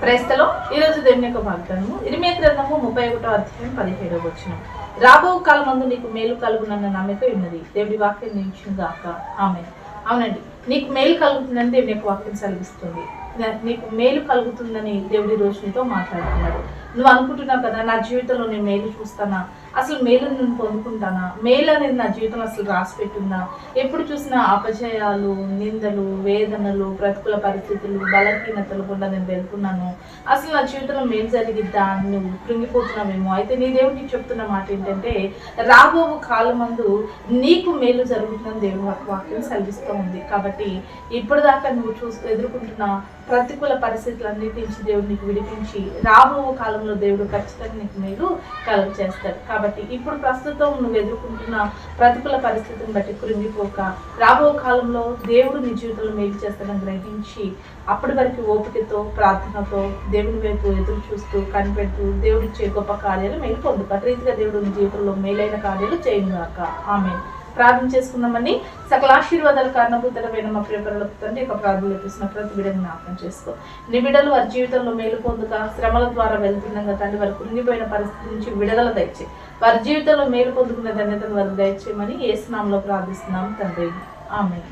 క్రైస్తలో ఈరోజు దేవుని యొక్క వాగ్దానము ఇర్మియా గ్రంథము 31వ అధ్యాయం 17వ వచనం. రాబో కాలమందు నీకు మేలు కలుగునన్న నమ్మకం ఉన్నది. దేవుడి వాక్యం నిలిచిన గాక. ఆమేన్. అవునండి, నీకు మేలు కలుగుతుందని దేవుని యొక్క వాక్యం సెలవిస్తుంది. నీకు మేలు కలుగుతుందని దేవుడి రోజు నీతో మాట్లాడుతున్నాడు. నువ్వు అనుకుంటున్నావు కదా, నా జీవితంలో నేను మేలు చూస్తానా, అసలు మేలు నేను పొందుకుంటానా, మేలు అనేది నా జీవితంలో అసలు రాసి పెట్టుందా, ఎప్పుడు చూసినా అపజయాలు, నిందలు, వేదనలు, ప్రతికూల పరిస్థితులు, బలహీనతలు కూడా నేను వెళ్తున్నాను, అసలు నా జీవితంలో మేలు జరిగిద్దా అని నువ్వు కృంగిపోతున్నావేమో. అయితే నీ దేవుడు నీకు చెప్తున్న మాట ఏంటంటే, రాబో కాలమందు నీకు మేలు జరుగుతుందని దేవుడు వాక్యం సెలవిస్తూ ఉంది. కాబట్టి ఇప్పటిదాకా నువ్వు ఎదుర్కొంటున్న ప్రతికూల పరిస్థితులన్నిటి నుంచి దేవుడు నీకు విడిపించి రాబో కాలంలో దేవుడు ఖచ్చితంగా నీకు మేలు కలుగ చేస్తాడు. కాబట్టి ఇప్పుడు ప్రస్తుతం నువ్వు ఎదుర్కొంటున్న ప్రతికూల పరిస్థితిని బట్టి కృంగిపోక, రాబో కాలంలో దేవుడు నీ జీవితంలో మేలు చేస్తాడని గ్రహించి అప్పటి వరకు ఓపికతో, ప్రార్థనతో దేవుని వైపు ఎదురు చూస్తూ కనిపెడుతూ దేవుడిచ్చే గొప్ప కార్యాలు మేలు పొందుకు. రీతిగా దేవుడు నీ జీవితంలో మేలైన కార్యాలు చేయనుగాక. ఆమేన్. ప్రార్థన చేసుకుందామని. సకల ఆశీర్వాదాలు కారణభూతమైన మా ప్రియపరులకు తండ్రి యొక్క ప్రార్థనలు చూసిన ప్రతి బిడ్డను జ్ఞాపకం చేసుకో. నీ బిడ్డలు వారి జీవితంలో మేలు పొందుక శ్రమల ద్వారా వెళ్తుండగా తండ్రి వారు కుంగిపోయిన పరిస్థితి నుంచి విడుదల దయచే, వారి జీవితంలో మేలు పొందుకునే ధన్యతను వారికి దయచేయమని యేసు నామములో ప్రార్థిస్తున్నాం తండ్రి. ఆమేన్.